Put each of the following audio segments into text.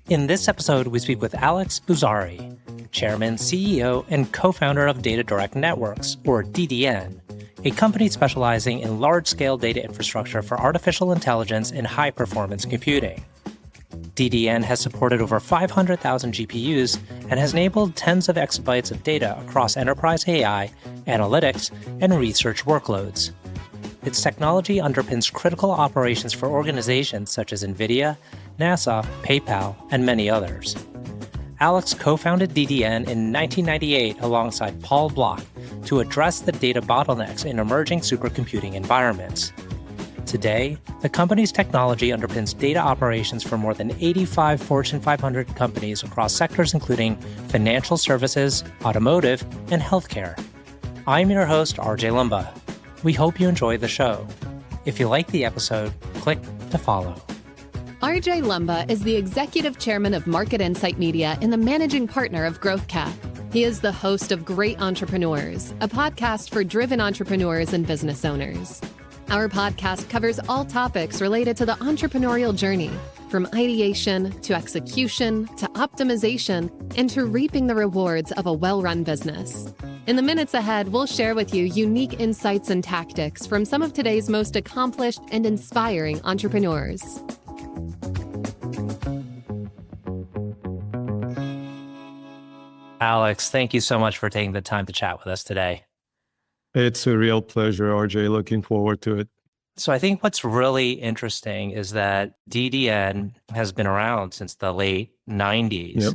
In this episode, we speak with Alex Bouzari, Chairman, CEO, and co-founder of Data Direct Networks, or DDN, a company specializing in large-scale data infrastructure for artificial intelligence and high-performance computing. DDN has supported over 500,000 GPUs and has enabled tens of exabytes of data across enterprise AI, analytics, and research workloads. Its technology underpins critical operations for organizations such as NVIDIA, NASA, PayPal, and many others. Alex co-founded DDN in 1998 alongside Paul Bloch to address the data bottlenecks in emerging supercomputing environments. Today, the company's technology underpins data operations for more than 85 Fortune 500 companies across sectors including financial services, automotive, and healthcare. I'm your host, RJ Lumba. We hope you enjoy the show. If you like the episode, click to follow. RJ Lumba is the Executive Chairman of Market Insight Media and the Managing Partner of GrowthCap. He is the host of Great Entrepreneurs, a podcast for driven entrepreneurs and business owners. Our podcast covers all topics related to the entrepreneurial journey, from ideation to execution to optimization and to reaping the rewards of a well-run business. In the minutes ahead, we'll share with you unique insights and tactics from some of today's most accomplished and inspiring entrepreneurs. Alex, thank you so much for taking the time to chat with us today. It's a real pleasure, RJ. Looking forward to it. So I think what's really interesting is that DDN has been around since the late 90s. Yep.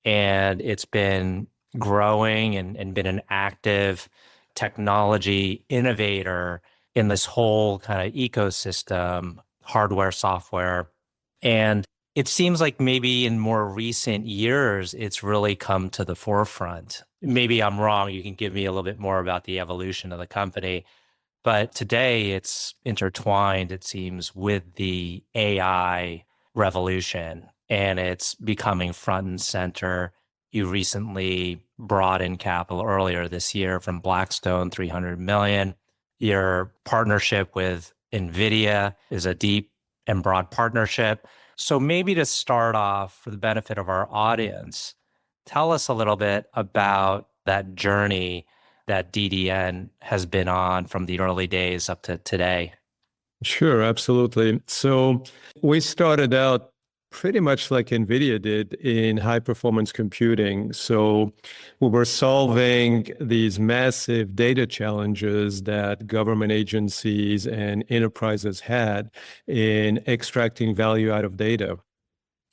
And it's been growing and been an active technology innovator in this whole kind of ecosystem, hardware, software. And it seems like maybe in more recent years, it's really come to the forefront. Maybe I'm wrong. You can give me a little bit more about the evolution of the company. But today it's intertwined, it seems, with the AI revolution, and it's becoming front and center. You recently brought in capital earlier this year from Blackstone, $300 million. Your partnership with NVIDIA is a deep and broad partnership. So maybe to start off, for the benefit of our audience, tell us a little bit about that journey that DDN has been on from the early days up to today. Sure, absolutely. So we started out pretty much like NVIDIA did in high-performance computing. So we were solving these massive data challenges that government agencies and enterprises had in extracting value out of data.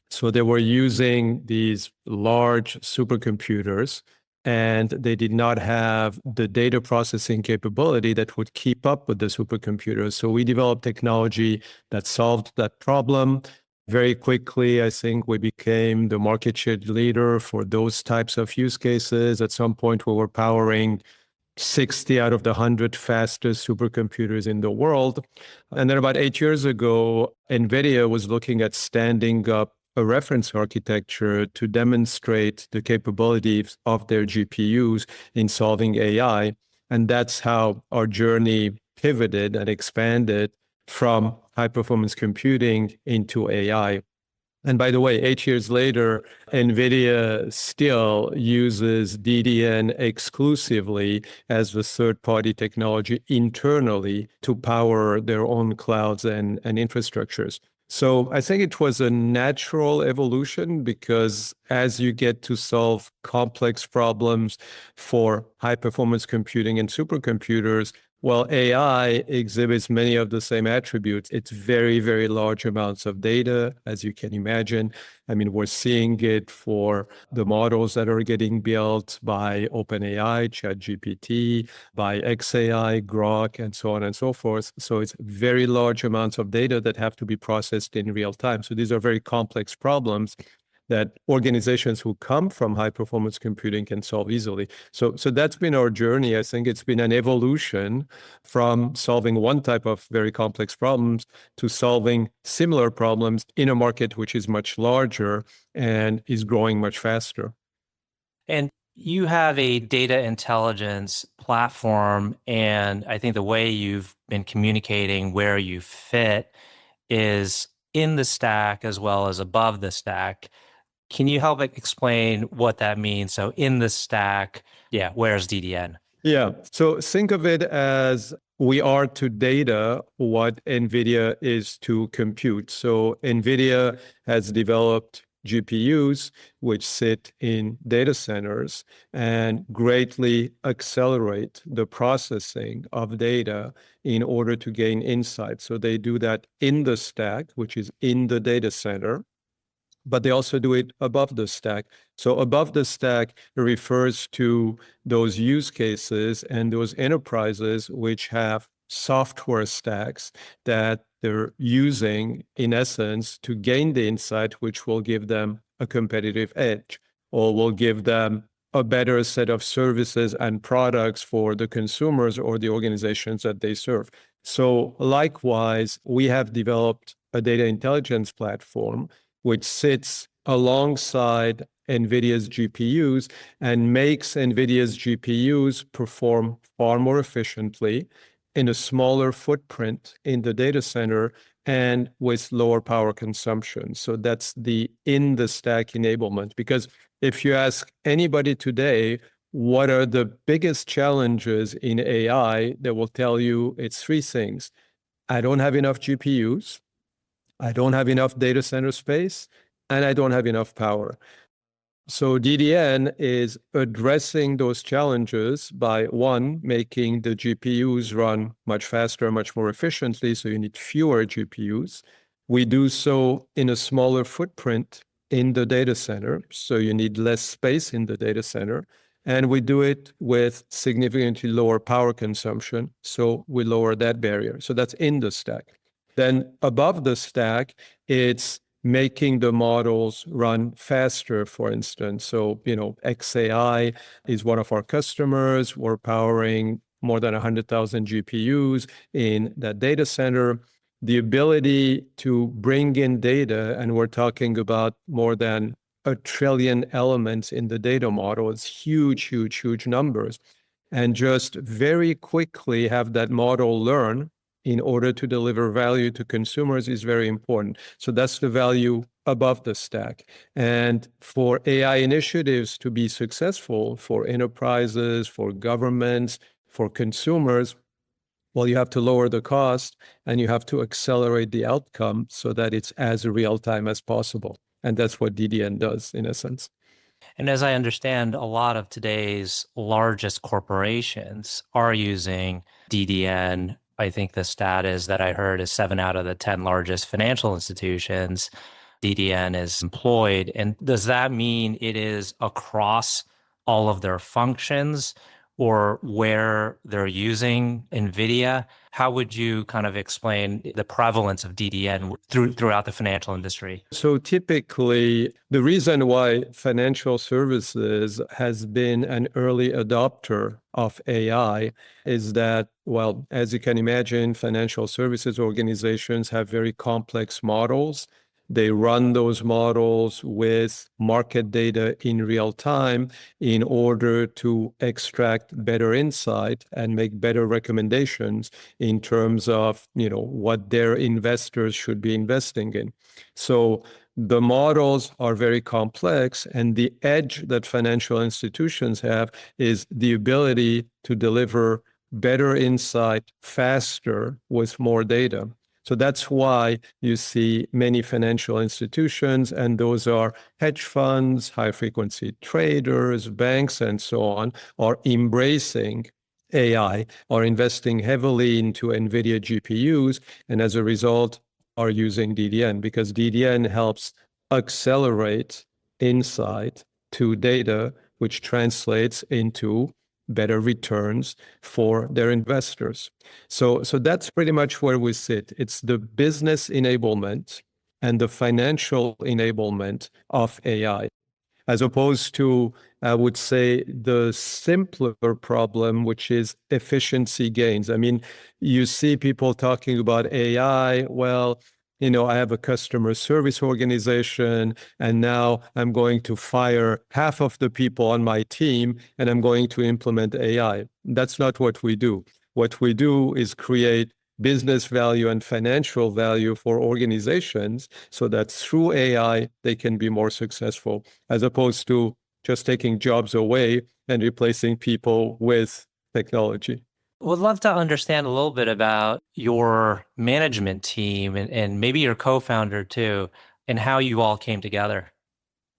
So they were using these large supercomputers, and they did not have the data processing capability that would keep up with the supercomputers. So we developed technology that solved that problem. Very quickly, I think we became the market share leader for those types of use cases. At some point, we were powering 60 out of the 100 fastest supercomputers in the world. And then about 8 years ago, NVIDIA was looking at standing up a reference architecture to demonstrate the capabilities of their GPUs in solving AI. And that's how our journey pivoted and expanded from high-performance computing into AI. And by the way, 8 years later, NVIDIA still uses DDN exclusively as the third-party technology internally to power their own clouds and infrastructures. So I think it was a natural evolution because as you get to solve complex problems for high-performance computing and supercomputers, well, AI exhibits many of the same attributes. It's very, very large amounts of data, as you can imagine. I mean, we're seeing it for the models that are getting built by OpenAI, ChatGPT, by xAI, Grok, and so on and so forth. So it's very large amounts of data that have to be processed in real time. So these are very complex problems that organizations who come from high performance computing can solve easily. So that's been our journey. I think it's been an evolution from solving one type of very complex problems to solving similar problems in a market which is much larger and is growing much faster. And you have a data intelligence platform, and I think the way you've been communicating where you fit is in the stack as well as above the stack. Can you help explain what that means? So in the stack, yeah, where's DDN? Yeah. So think of it as we are to data what NVIDIA is to compute. So NVIDIA has developed GPUs, which sit in data centers and greatly accelerate the processing of data in order to gain insight. So they do that in the stack, which is in the data center, but they also do it above the stack. So above the stack refers to those use cases and those enterprises which have software stacks that they're using in essence to gain the insight, which will give them a competitive edge or will give them a better set of services and products for the consumers or the organizations that they serve. So likewise, we have developed a data intelligence platform which sits alongside NVIDIA's GPUs and makes NVIDIA's GPUs perform far more efficiently in a smaller footprint in the data center and with lower power consumption. So that's the in the stack enablement. Because if you ask anybody today, what are the biggest challenges in AI, they will tell you it's three things. I don't have enough GPUs. I don't have enough data center space, and I don't have enough power. So DDN is addressing those challenges by one, making the GPUs run much faster, much more efficiently, so you need fewer GPUs. We do so in a smaller footprint in the data center, so you need less space in the data center. And we do it with significantly lower power consumption, so we lower that barrier. So that's in the stack. Then above the stack, it's making the models run faster, for instance. So, XAI is one of our customers. We're powering more than 100,000 GPUs in that data center. The ability to bring in data, and we're talking about more than 1 trillion elements in the data model. It's huge, huge, huge numbers. And just very quickly have that model learn in order to deliver value to consumers is very important. So that's the value above the stack. And for AI initiatives to be successful for enterprises, for governments, for consumers, well, you have to lower the cost and you have to accelerate the outcome so that it's as real time as possible. And that's what DDN does in essence. And as I understand, a lot of today's largest corporations are using DDN. I think the stat is that I heard is 7 out of the 10 largest financial institutions, DDN is employed. And does that mean it is across all of their functions or where they're using NVIDIA? How would you kind of explain the prevalence of DDN throughout the financial industry? So typically, the reason why financial services has been an early adopter of AI is that, well, as you can imagine, financial services organizations have very complex models. They run those models with market data in real time in order to extract better insight and make better recommendations in terms of, what their investors should be investing in. So the models are very complex, and the edge that financial institutions have is the ability to deliver better insight faster with more data. So that's why you see many financial institutions, and those are hedge funds, high-frequency traders, banks, and so on, are embracing AI, are investing heavily into NVIDIA GPUs, and as a result, are using DDN because DDN helps accelerate insight to data, which translates into better returns for their investors. So that's pretty much where we sit. It's the business enablement and the financial enablement of AI, as opposed to, I would say, the simpler problem, which is efficiency gains. I mean, you see people talking about AI, well, I have a customer service organization, and now I'm going to fire half of the people on my team, and I'm going to implement AI. That's not what we do. What we do is create business value and financial value for organizations so that through AI, they can be more successful, as opposed to just taking jobs away and replacing people with technology. Would love to understand a little bit about your management team and maybe your co-founder too, and how you all came together.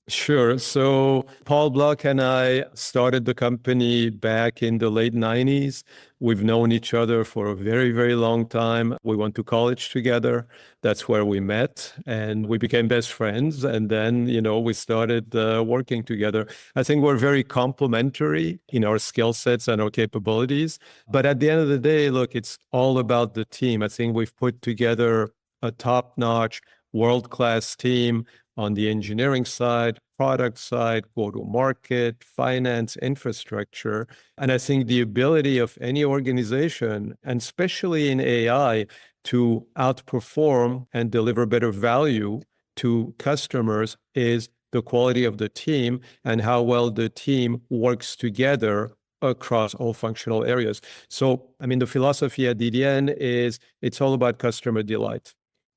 Sure. So Paul Bloch and I started the company back in the late 90s. We've known each other for a very, very long time. We went to college together. That's where we met, and we became best friends. And then, we started working together. I think we're very complementary in our skill sets and our capabilities. But at the end of the day, look, it's all about the team. I think we've put together a top-notch, world-class team on the engineering side, product side, go-to-market, finance, infrastructure. And I think the ability of any organization, and especially in AI, to outperform and deliver better value to customers is the quality of the team and how well the team works together across all functional areas. So, the philosophy at DDN is it's all about customer delight.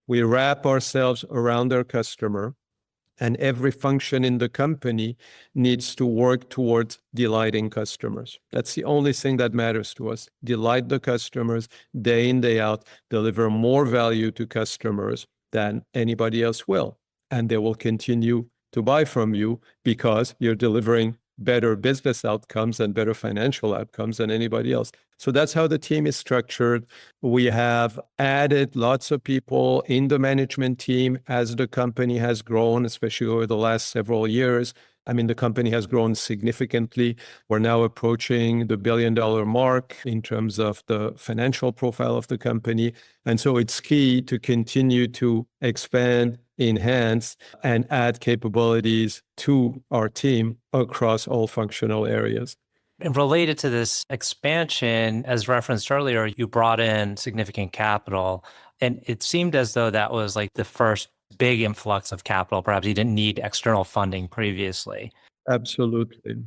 We wrap ourselves around our customer, and every function in the company needs to work towards delighting customers. That's the only thing that matters to us. Delight the customers day in, day out, deliver more value to customers than anybody else will. And they will continue to buy from you because you're delivering better business outcomes and better financial outcomes than anybody else. So that's how the team is structured. We have added lots of people in the management team as the company has grown, especially over the last several years. The company has grown significantly. We're now approaching the $1 billion mark in terms of the financial profile of the company. And so it's key to continue to expand, enhance, and add capabilities to our team across all functional areas. And related to this expansion, as referenced earlier, you brought in significant capital, and it seemed as though that was like the first big influx of capital. Perhaps you didn't need external funding previously. Absolutely.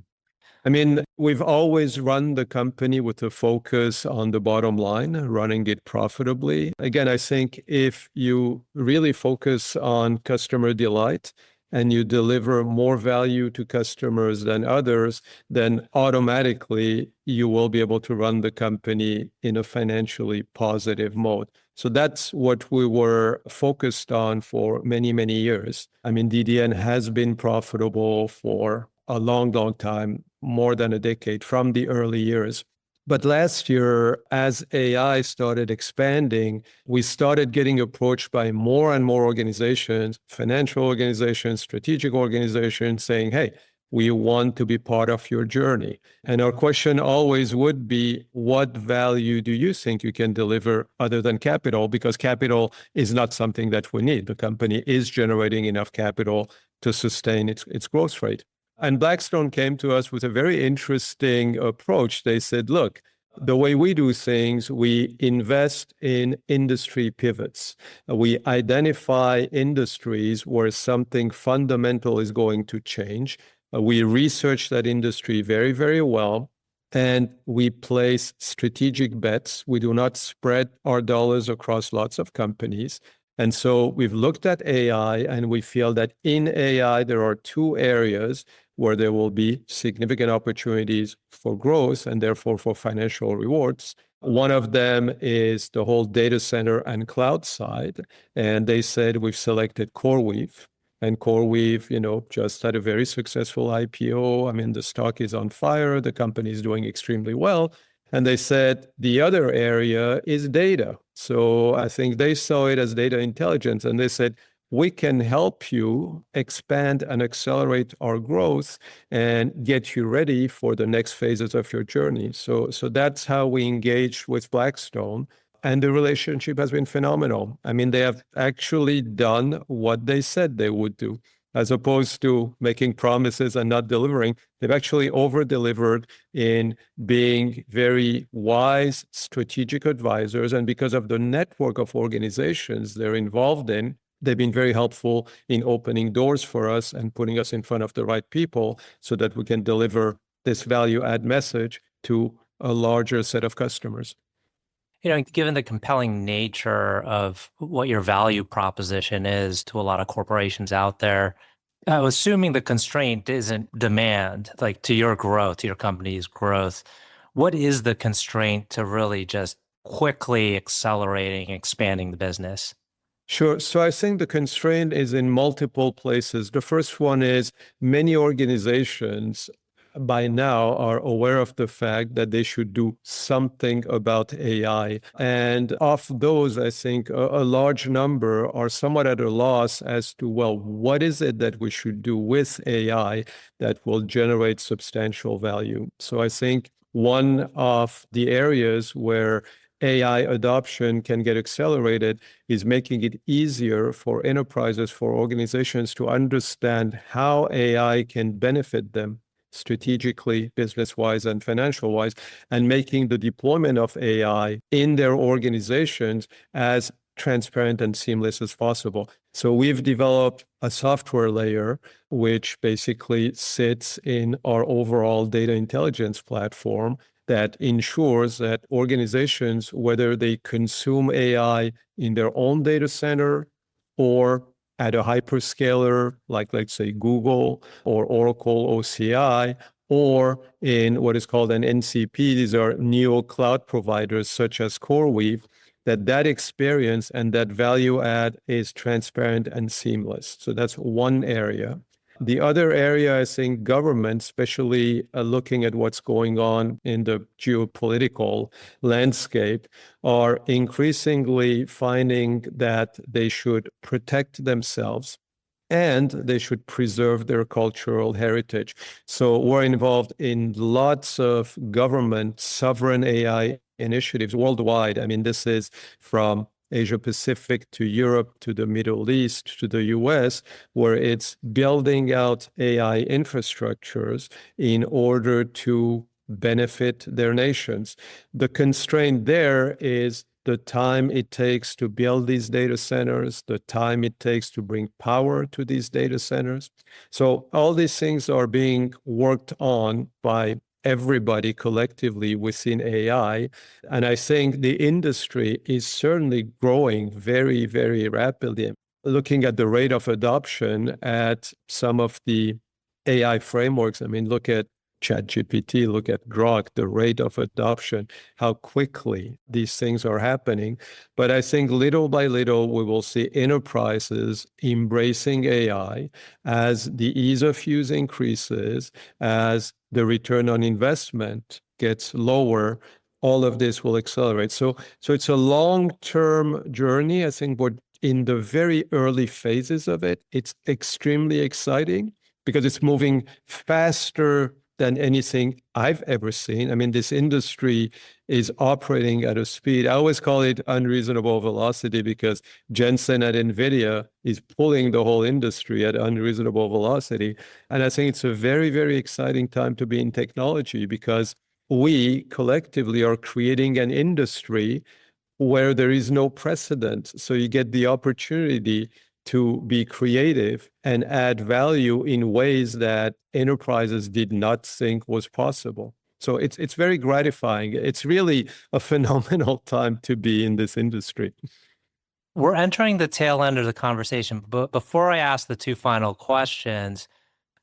We've always run the company with a focus on the bottom line, running it profitably. Again, I think if you really focus on customer delight and you deliver more value to customers than others, then automatically you will be able to run the company in a financially positive mode. So that's what we were focused on for many, many years. DDN has been profitable for a long, long time, more than a decade from the early years. But last year, as AI started expanding, we started getting approached by more and more organizations, financial organizations, strategic organizations saying, hey, we want to be part of your journey. And our question always would be, what value do you think you can deliver other than capital? Because capital is not something that we need. The company is generating enough capital to sustain its growth rate. And Blackstone came to us with a very interesting approach. They said, look, the way we do things, we invest in industry pivots. We identify industries where something fundamental is going to change. We research that industry very, very well, and we place strategic bets. We do not spread our dollars across lots of companies. And so we've looked at AI, and we feel that in AI, there are two areas where there will be significant opportunities for growth and therefore for financial rewards. One of them is the whole data center and cloud side. And they said we've selected CoreWeave. And CoreWeave, just had a very successful IPO. The stock is on fire. The company is doing extremely well. And they said the other area is data. So I think they saw it as data intelligence. And they said, we can help you expand and accelerate our growth and get you ready for the next phases of your journey. So that's how we engaged with Blackstone. And the relationship has been phenomenal. They have actually done what they said they would do. As opposed to making promises and not delivering, they've actually over-delivered in being very wise, strategic advisors. And because of the network of organizations they're involved in, they've been very helpful in opening doors for us and putting us in front of the right people so that we can deliver this value-add message to a larger set of customers. Given the compelling nature of what your value proposition is to a lot of corporations out there, assuming the constraint isn't demand, like to your growth, to your company's growth, what is the constraint to really just quickly accelerating, expanding the business? Sure. So I think the constraint is in multiple places. The first one is many organizations by now are aware of the fact that they should do something about AI. And of those, I think a large number are somewhat at a loss as to, well, what is it that we should do with AI that will generate substantial value? So I think one of the areas where AI adoption can get accelerated is making it easier for enterprises, for organizations to understand how AI can benefit them strategically, business-wise, and financial-wise, and making the deployment of AI in their organizations as transparent and seamless as possible. So we've developed a software layer which basically sits in our overall data intelligence platform that ensures that organizations, whether they consume AI in their own data center or at a hyperscaler, like let's say Google or Oracle OCI, or in what is called an NCP, these are neo cloud providers such as CoreWeave, that experience and that value add is transparent and seamless. So that's one area. The other area, I think government, especially looking at what's going on in the geopolitical landscape, are increasingly finding that they should protect themselves and they should preserve their cultural heritage. So we're involved in lots of government sovereign AI initiatives worldwide. I mean, this is from Asia Pacific to Europe to the Middle East to the US, where it's building out AI infrastructures in order to benefit their nations. The constraint there is the time it takes to build these data centers, the time it takes to bring power to these data centers. So all these things are being worked on by everybody collectively within AI. And I think the industry is certainly growing very, very rapidly. Looking at the rate of adoption at some of the AI frameworks, I mean, look at ChatGPT, look at Grok, the rate of adoption, how quickly these things are happening. But I think little by little, we will see enterprises embracing AI as the ease of use increases, as the return on investment gets lower. All of this will accelerate. So it's a long-term journey. I think we're in the very early phases of it. It's extremely exciting because it's moving faster than anything I've ever seen. I mean, this industry is operating at a speed. I always call it unreasonable velocity because Jensen at NVIDIA is pulling the whole industry at unreasonable velocity. And I think it's a very, very exciting time to be in technology because we collectively are creating an industry where there is no precedent. So you get the opportunity to be creative and add value in ways that enterprises did not think was possible. So it's very gratifying. It's really a phenomenal time to be in this industry. We're entering the tail end of the conversation, but before I ask the two final questions,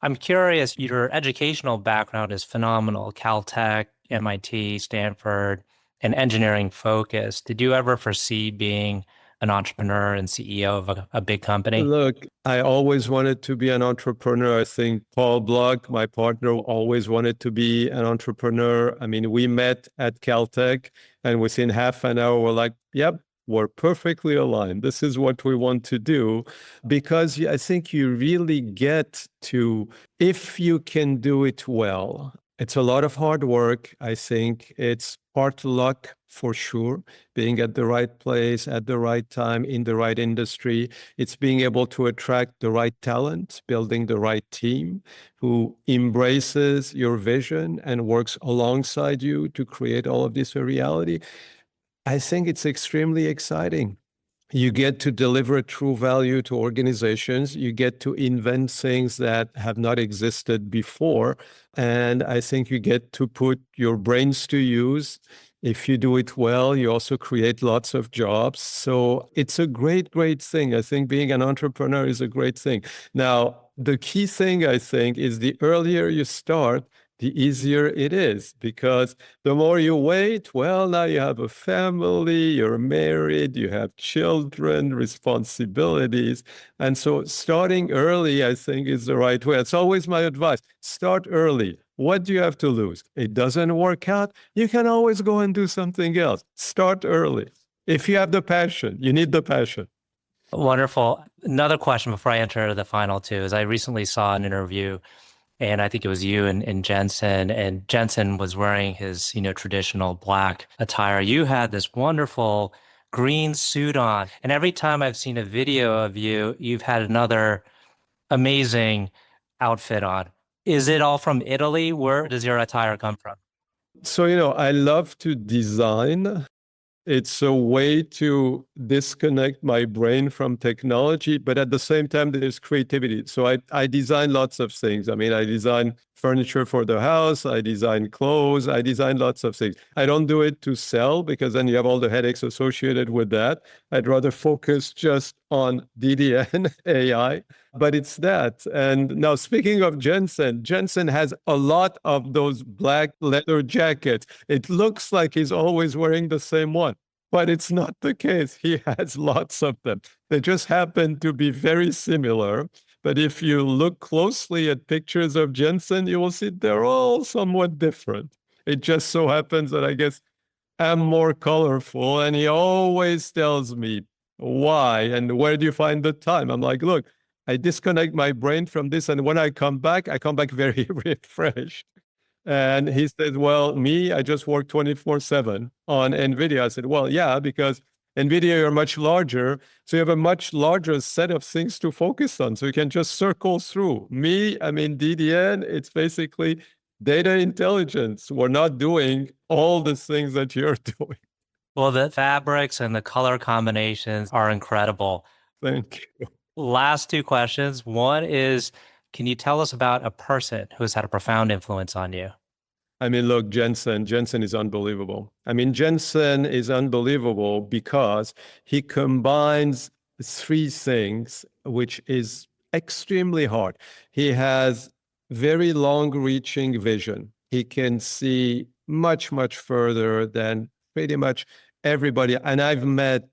I'm curious, your educational background is phenomenal, Caltech, MIT, Stanford, and engineering focused. Did you ever foresee being an entrepreneur and CEO of a big company? Look, I always wanted to be an entrepreneur. I think Paul Bloch, my partner, always wanted to be an entrepreneur. I mean, we met at Caltech, and within half an hour, we're like, yep, we're perfectly aligned. This is what we want to do. Because I think you really get to, if you can do it well, it's a lot of hard work. I think it's part luck for sure, being at the right place at the right time in the right industry. It's being able to attract the right talent, building the right team who embraces your vision and works alongside you to create all of this a reality. I think it's extremely exciting. You get to deliver true value to organizations. You get to invent things that have not existed before. And I think you get to put your brains to use If you do it well, you also create lots of jobs. So it's a great, great thing. I think being an entrepreneur is a great thing. Now, the key thing, I think, is the earlier you start, the easier it is, because the more you wait, well, now you have a family, you're married, you have children, responsibilities. And so starting early, I think, is the right way. It's always my advice. Start early. What do you have to lose? It doesn't work out. You can always go and do something else. Start early. If you have the passion, you need the passion. Wonderful. Another question before I enter the final two is I recently saw an interview, and I think it was you and Jensen, and Jensen was wearing his, traditional black attire. You had this wonderful green suit on. And every time I've seen a video of you, you've had another amazing outfit on. Is it all from Italy? Where does your attire come from? So, I love to design. It's a way to disconnect my brain from technology, but at the same time, there's creativity. So I design lots of things. I mean, I design furniture for the house, I design clothes, I design lots of things. I don't do it to sell because then you have all the headaches associated with that. I'd rather focus just on DDN AI, but it's that. And now speaking of Jensen, Jensen has a lot of those black leather jackets. It looks like he's always wearing the same one, but it's not the case. He has lots of them. They just happen to be very similar. But if you look closely at pictures of Jensen, you will see they're all somewhat different. It just so happens that I guess I'm more colorful, and he always tells me why and where do you find the time? I'm like, look, I disconnect my brain from this, and when I come back very refreshed. And he said, well, I just work 24/7 on NVIDIA. I said, well, yeah, because NVIDIA, you're much larger, so you have a much larger set of things to focus on. So you can just circle through. DDN, it's basically data intelligence. We're not doing all the things that you're doing. Well, the fabrics and the color combinations are incredible. Thank you. Last two questions. One is, can you tell us about a person who's had a profound influence on you? Look, Jensen is unbelievable. Jensen is unbelievable because he combines three things, which is extremely hard. He has very long-reaching vision. He can see much, much further than pretty much everybody. And I've met,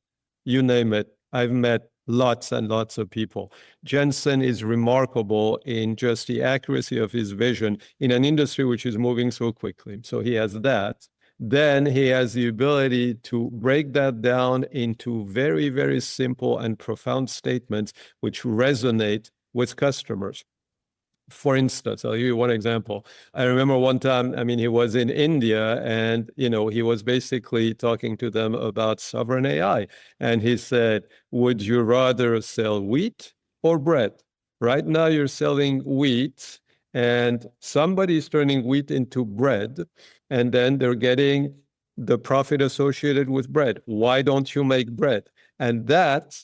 you name it, I've met lots and lots of people. Jensen is remarkable in just the accuracy of his vision in an industry which is moving so quickly. So he has that. Then he has the ability to break that down into very, very simple and profound statements which resonate with customers. For instance, I'll give you one example. I remember one time, he was in India and, he was basically talking to them about sovereign AI. And he said, would you rather sell wheat or bread? Right now you're selling wheat and somebody's turning wheat into bread, and then they're getting the profit associated with bread. Why don't you make bread? And that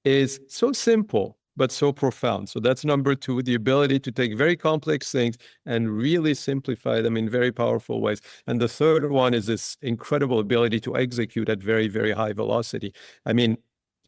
is so simple, but so profound. So that's number two, the ability to take very complex things and really simplify them in very powerful ways. And the third one is this incredible ability to execute at very, very high velocity.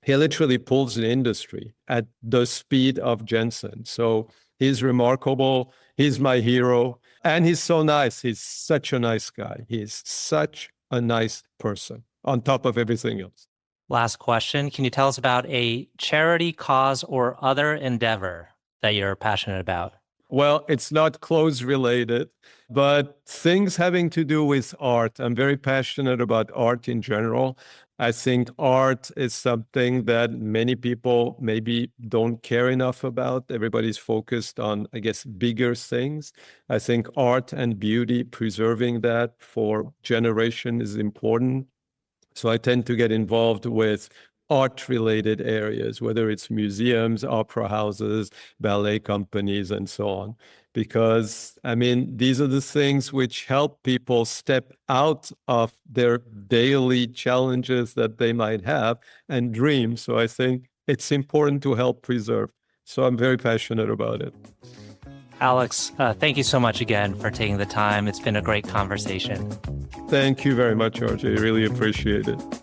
He literally pulls the industry at the speed of Jensen. So he's remarkable. He's my hero. And he's so nice. He's such a nice guy. He's such a nice person on top of everything else. Last question. Can you tell us about a charity, cause, or other endeavor that you're passionate about? Well, it's not clothes related, but things having to do with art. I'm very passionate about art in general. I think art is something that many people maybe don't care enough about. Everybody's focused on, I guess, bigger things. I think art and beauty, preserving that for generation is important. So I tend to get involved with art-related areas, whether it's museums, opera houses, ballet companies, and so on. Because, these are the things which help people step out of their daily challenges that they might have and dream. So I think it's important to help preserve. So I'm very passionate about it. Alex, thank you so much again for taking the time. It's been a great conversation. Thank you very much, RJ. I really appreciate it.